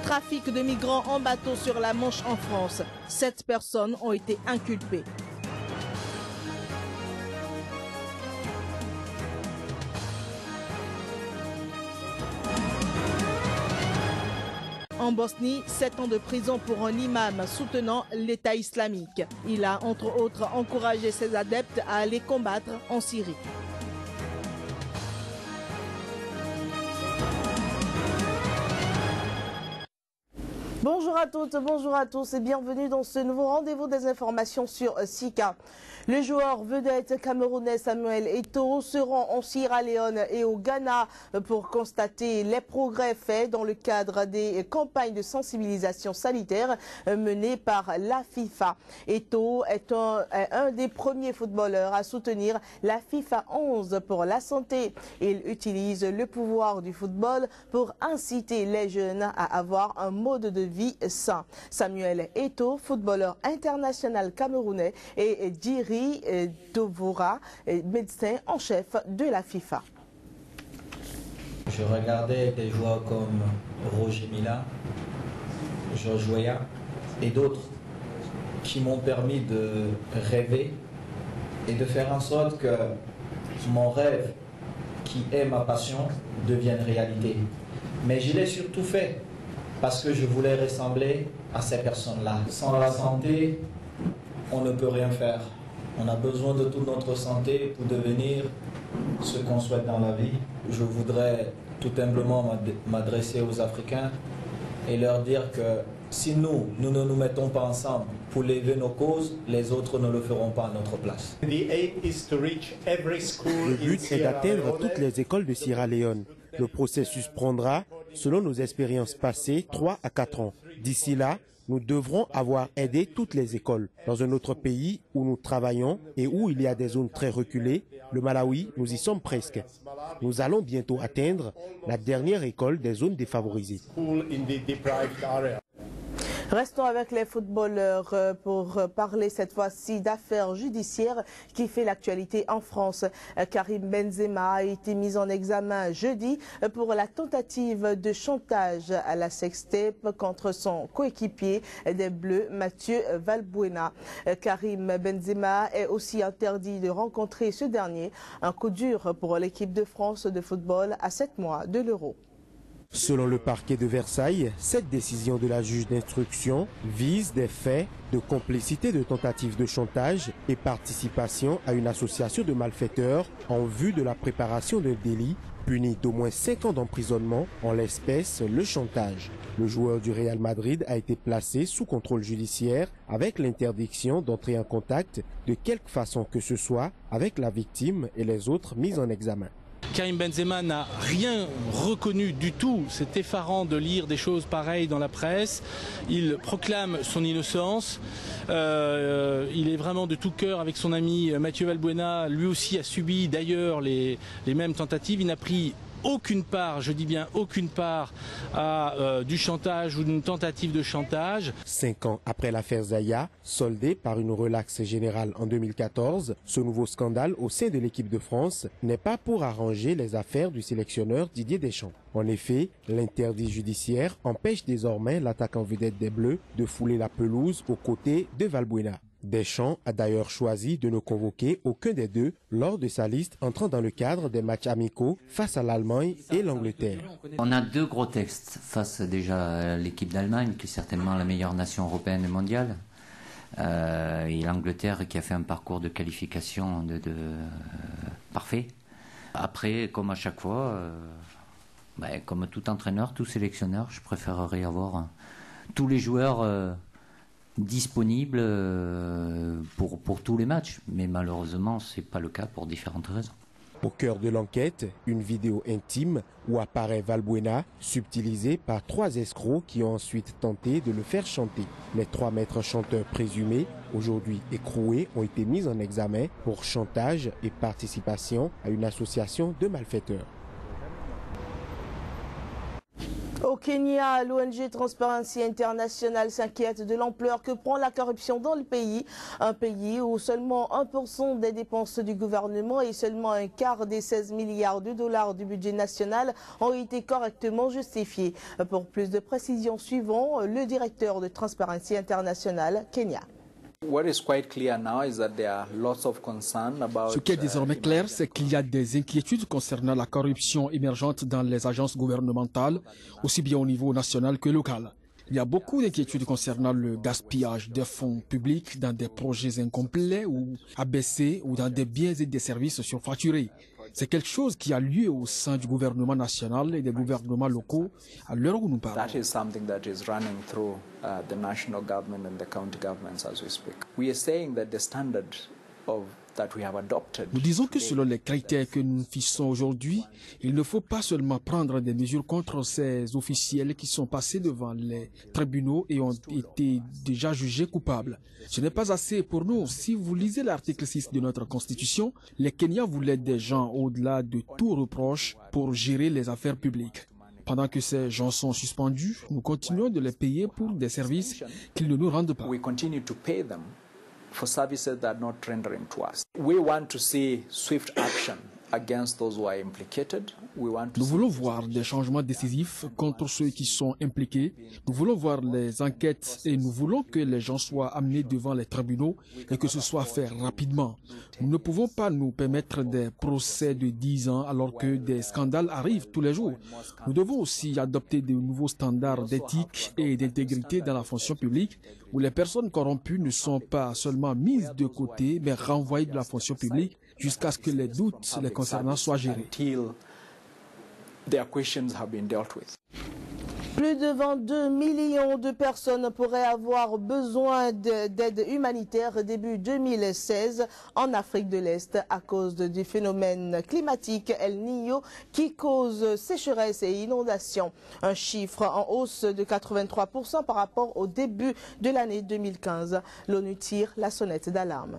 trafic de migrants en bateau sur la Manche en France. 7 personnes ont été inculpées. En Bosnie, 7 ans de prison pour un imam soutenant l'État islamique. Il a entre autres encouragé ses adeptes à aller combattre en Syrie. Bonjour à toutes, bonjour à tous et bienvenue dans ce nouveau rendez-vous des informations sur Sika. Les joueurs vedettes camerounais Samuel Eto'o seront en Sierra Leone et au Ghana pour constater les progrès faits dans le cadre des campagnes de sensibilisation sanitaire menées par la FIFA. Eto'o est un des premiers footballeurs à soutenir la FIFA 11 pour la santé. Il utilise le pouvoir du football pour inciter les jeunes à avoir un mode de vie sain. Samuel Eto'o, footballeur international camerounais, et Djiri Dovora, médecin en chef de la FIFA. Je regardais des joueurs comme Roger Mila, Georges Weah et d'autres qui m'ont permis de rêver et de faire en sorte que mon rêve, qui est ma passion, devienne réalité. Mais je l'ai surtout fait parce que je voulais ressembler à ces personnes-là. Sans la santé, on ne peut rien faire. On a besoin de toute notre santé pour devenir ce qu'on souhaite dans la vie. Je voudrais tout simplement m'adresser aux Africains et leur dire que si nous ne nous mettons pas ensemble pour lever nos causes, les autres ne le feront pas à notre place. Le but est d'atteindre toutes les écoles de Sierra Leone. Le processus prendra, selon nos expériences passées, 3 à 4 ans. D'ici là, nous devrons avoir aidé toutes les écoles. Dans un autre pays où nous travaillons et où il y a des zones très reculées, le Malawi, nous y sommes presque. Nous allons bientôt atteindre la dernière école des zones défavorisées. Restons avec les footballeurs pour parler cette fois-ci d'affaires judiciaires qui fait l'actualité en France. Karim Benzema a été mis en examen jeudi pour la tentative de chantage à la sextape contre son coéquipier des Bleus, Mathieu Valbuena. Karim Benzema est aussi interdit de rencontrer ce dernier. Un coup dur pour l'équipe de France de football à 7 mois de l'Euro. Selon le parquet de Versailles, cette décision de la juge d'instruction vise des faits de complicité de tentative de chantage et participation à une association de malfaiteurs en vue de la préparation d'un délit puni d'au moins 5 ans d'emprisonnement, en l'espèce le chantage. Le joueur du Real Madrid a été placé sous contrôle judiciaire avec l'interdiction d'entrer en contact de quelque façon que ce soit avec la victime et les autres mis en examen. Karim Benzema n'a rien reconnu du tout. C'est effarant de lire des choses pareilles dans la presse. Il proclame son innocence. Il est vraiment de tout cœur avec son ami Mathieu Valbuena. Lui aussi a subi d'ailleurs les mêmes tentatives. Il n'a pris aucune part, je dis bien aucune part, à du chantage ou d'une tentative de chantage. 5 ans après l'affaire Zaya, soldée par une relaxe générale en 2014, ce nouveau scandale au sein de l'équipe de France n'est pas pour arranger les affaires du sélectionneur Didier Deschamps. En effet, l'interdit judiciaire empêche désormais l'attaquant vedette des Bleus de fouler la pelouse aux côtés de Valbuena. Deschamps a d'ailleurs choisi de ne convoquer aucun des deux lors de sa liste entrant dans le cadre des matchs amicaux face à l'Allemagne et l'Angleterre. On a 2 gros textes face déjà à l'équipe d'Allemagne, qui est certainement la meilleure nation européenne et mondiale, et l'Angleterre qui a fait un parcours de qualification parfait. Après, comme à chaque fois, comme tout entraîneur, tout sélectionneur, je préférerais avoir tous les joueurs disponible pour tous les matchs. Mais malheureusement, ce n'est pas le cas pour différentes raisons. Au cœur de l'enquête, une vidéo intime où apparaît Valbuena, subtilisée par 3 escrocs qui ont ensuite tenté de le faire chanter. Les 3 maîtres chanteurs présumés, aujourd'hui écroués, ont été mis en examen pour chantage et participation à une association de malfaiteurs. Au Kenya, l'ONG Transparency International s'inquiète de l'ampleur que prend la corruption dans le pays. Un pays où seulement 1% des dépenses du gouvernement et seulement un quart des 16 milliards de dollars du budget national ont été correctement justifiés. Pour plus de précisions, suivons le directeur de Transparency International, Kenya. Ce qui est désormais clair, c'est qu'il y a des inquiétudes concernant la corruption émergente dans les agences gouvernementales, aussi bien au niveau national que local. Il y a beaucoup d'inquiétudes concernant le gaspillage des fonds publics dans des projets incomplets ou abaissés ou dans des biens et des services surfacturés. C'est quelque chose qui a lieu au sein du gouvernement national et des gouvernements locaux à l'heure où nous parlons. That is something that is running through the national government and the county governments as we speak. We are saying that the standard that we have adopted. Nous disons que selon les critères que nous fixons aujourd'hui, il ne faut pas seulement prendre des mesures contre ces officiels qui sont passés devant les tribunaux et ont été déjà jugés coupables. Ce n'est pas assez pour nous. Si vous lisez l'article 6 de notre Constitution, les Kenyans voulaient des gens au-delà de tout reproche pour gérer les affaires publiques. Pendant que ces gens sont suspendus, nous continuons de les payer pour des services qu'ils ne nous rendent pas. We continue to pay them for services that are not rendering to us. We want to see swift action against those who are implicated. Nous voulons voir des changements décisifs contre ceux qui sont impliqués. Nous voulons voir les enquêtes et nous voulons que les gens soient amenés devant les tribunaux et que ce soit fait rapidement. Nous ne pouvons pas nous permettre des procès de 10 ans alors que des scandales arrivent tous les jours. Nous devons aussi adopter de nouveaux standards d'éthique et d'intégrité dans la fonction publique où les personnes corrompues ne sont pas seulement mises de côté mais renvoyées de la fonction publique jusqu'à ce que les doutes les concernant soient gérés. Plus de 22 millions de personnes pourraient avoir besoin d'aide humanitaire début 2016 en Afrique de l'Est à cause du phénomène climatique El Niño qui cause sécheresse et inondations. Un chiffre en hausse de 83% par rapport au début de l'année 2015. L'ONU tire la sonnette d'alarme.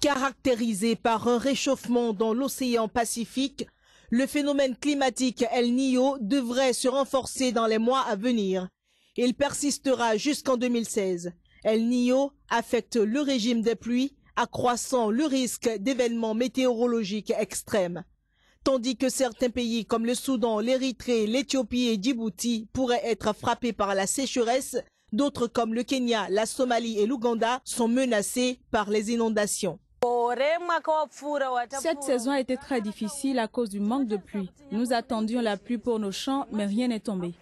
Caractérisé par un réchauffement dans l'océan Pacifique, le phénomène climatique El Niño devrait se renforcer dans les mois à venir. Il persistera jusqu'en 2016. El Niño affecte le régime des pluies, accroissant le risque d'événements météorologiques extrêmes. Tandis que certains pays comme le Soudan, l'Érythrée, l'Éthiopie et Djibouti pourraient être frappés par la sécheresse, d'autres comme le Kenya, la Somalie et l'Ouganda sont menacés par les inondations. Cette saison a été très difficile à cause du manque de pluie. Nous attendions la pluie pour nos champs, mais rien n'est tombé.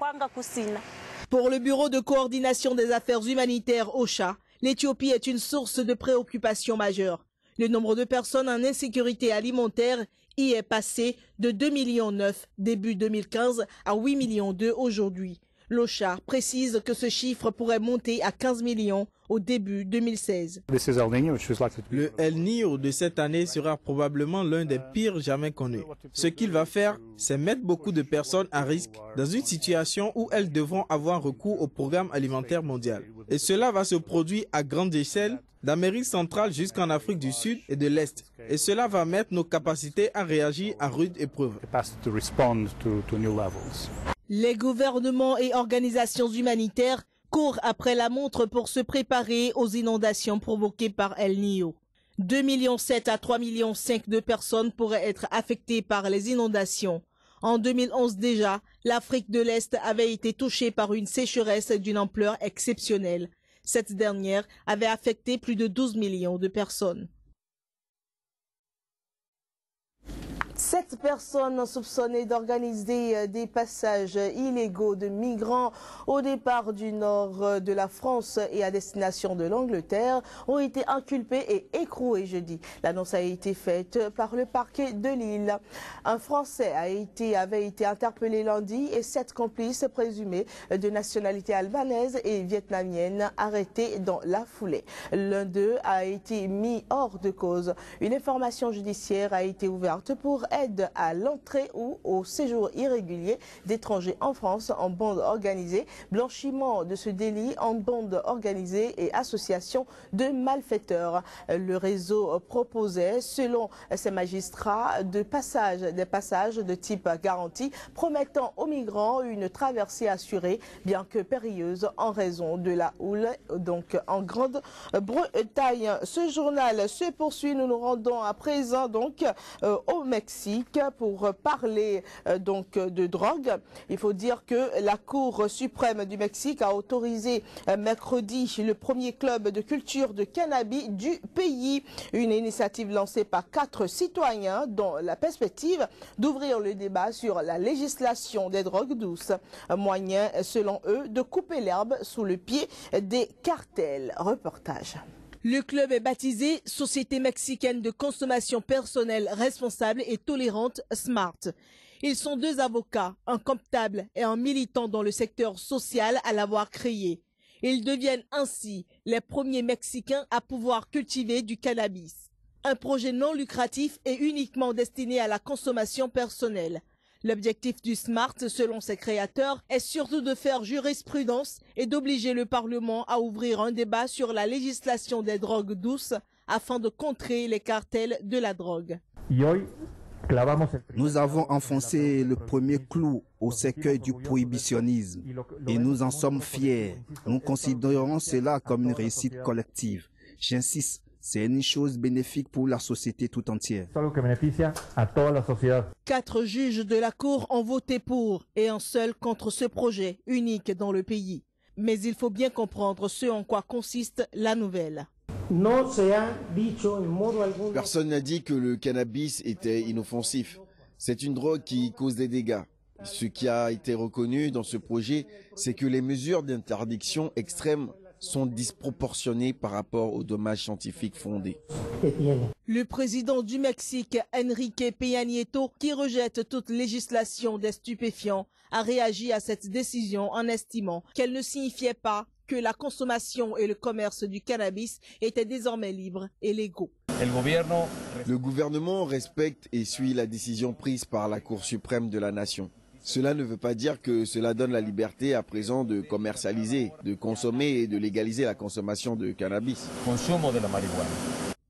Pour le Bureau de coordination des affaires humanitaires OCHA, l'Éthiopie est une source de préoccupation majeure. Le nombre de personnes en insécurité alimentaire y est passé de 2,9 millions début 2015 à 8,2 millions aujourd'hui. L'OCHA précise que ce chiffre pourrait monter à 15 millions au début 2016. Le El Niño de cette année sera probablement l'un des pires jamais connus. Ce qu'il va faire, c'est mettre beaucoup de personnes à risque dans une situation où elles devront avoir recours au programme alimentaire mondial. Et cela va se produire à grande échelle, d'Amérique centrale jusqu'en Afrique du Sud et de l'Est. Et cela va mettre nos capacités à réagir à rude épreuve. Les gouvernements et organisations humanitaires courent après la montre pour se préparer aux inondations provoquées par El Niño. 2,7 millions à 3,5 millions de personnes pourraient être affectées par les inondations. En 2011 déjà, l'Afrique de l'Est avait été touchée par une sécheresse d'une ampleur exceptionnelle. Cette dernière avait affecté plus de 12 millions de personnes. 7 personnes soupçonnées d'organiser des passages illégaux de migrants au départ du nord de la France et à destination de l'Angleterre ont été inculpées et écrouées jeudi. L'annonce a été faite par le parquet de Lille. Un Français avait été interpellé lundi et 7 complices présumés de nationalité albanaise et vietnamienne arrêtés dans la foulée. L'un d'eux a été mis hors de cause. Une information judiciaire a été ouverte pour elle aide à l'entrée ou au séjour irrégulier d'étrangers en France en bande organisée, blanchiment de ce délit en bande organisée et association de malfaiteurs. Le réseau proposait, selon ces magistrats, des passages de type garantie promettant aux migrants une traversée assurée, bien que périlleuse en raison de la houle donc en Grande-Bretagne. Ce journal se poursuit. Nous nous rendons à présent donc au Mexique pour parler donc de drogue. Il faut dire que la Cour suprême du Mexique a autorisé mercredi le premier club de culture de cannabis du pays. Une initiative lancée par 4 citoyens dans la perspective d'ouvrir le débat sur la législation des drogues douces. Un moyen, selon eux, de couper l'herbe sous le pied des cartels. Reportage. Le club est baptisé Société mexicaine de consommation personnelle responsable et tolérante SMART. Ils sont 2 avocats, un comptable et un militant dans le secteur social à l'avoir créé. Ils deviennent ainsi les premiers Mexicains à pouvoir cultiver du cannabis. Un projet non lucratif et uniquement destiné à la consommation personnelle. L'objectif du SMART, selon ses créateurs, est surtout de faire jurisprudence et d'obliger le Parlement à ouvrir un débat sur la législation des drogues douces afin de contrer les cartels de la drogue. Nous avons enfoncé le premier clou au cercueil du prohibitionnisme et nous en sommes fiers. Nous considérons cela comme une réussite collective. J'insiste, c'est une chose bénéfique pour la société tout entière. 4 juges de la Cour ont voté pour et un seul contre ce projet unique dans le pays. Mais il faut bien comprendre ce en quoi consiste la nouvelle. Personne n'a dit que le cannabis était inoffensif. C'est une drogue qui cause des dégâts. Ce qui a été reconnu dans ce projet, c'est que les mesures d'interdiction extrêmes sont disproportionnées par rapport aux dommages scientifiques fondés. Le président du Mexique, Enrique Peña Nieto, qui rejette toute législation des stupéfiants, a réagi à cette décision en estimant qu'elle ne signifiait pas que la consommation et le commerce du cannabis étaient désormais libres et légaux. Le gouvernement respecte et suit la décision prise par la Cour suprême de la nation. Cela ne veut pas dire que cela donne la liberté à présent de commercialiser, de consommer et de légaliser la consommation de cannabis.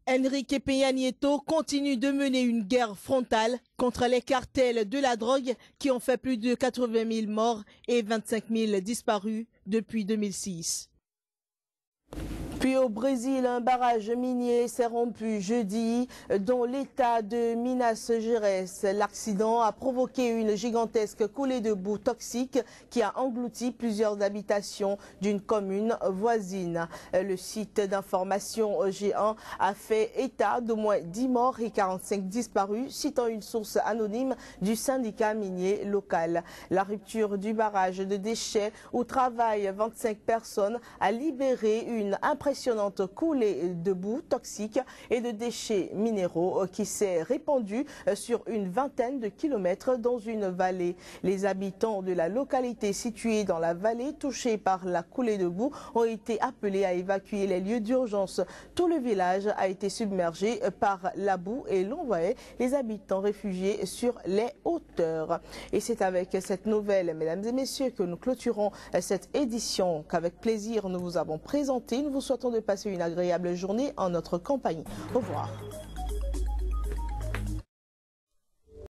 Enrique Peña Nieto continue de mener une guerre frontale contre les cartels de la drogue qui ont fait plus de 80 000 morts et 25 000 disparus depuis 2006. Puis au Brésil, un barrage minier s'est rompu jeudi dans l'état de Minas Gerais. L'accident a provoqué une gigantesque coulée de boue toxique qui a englouti plusieurs habitations d'une commune voisine. Le site d'information G1 a fait état d'au moins 10 morts et 45 disparus, citant une source anonyme du syndicat minier local. La rupture du barrage de déchets où travaillent 25 personnes a libéré une impressionnante coulée de boue toxique et de déchets minéraux qui s'est répandue sur une vingtaine de kilomètres dans une vallée. Les habitants de la localité située dans la vallée touchée par la coulée de boue ont été appelés à évacuer les lieux d'urgence. Tout le village a été submergé par la boue et l'on voyait les habitants réfugiés sur les hauteurs. Et c'est avec cette nouvelle, mesdames et messieurs, que nous clôturons cette édition qu'avec plaisir nous vous avons présentée. Nous vous souhaitons de passer une agréable journée en notre compagnie. Au revoir.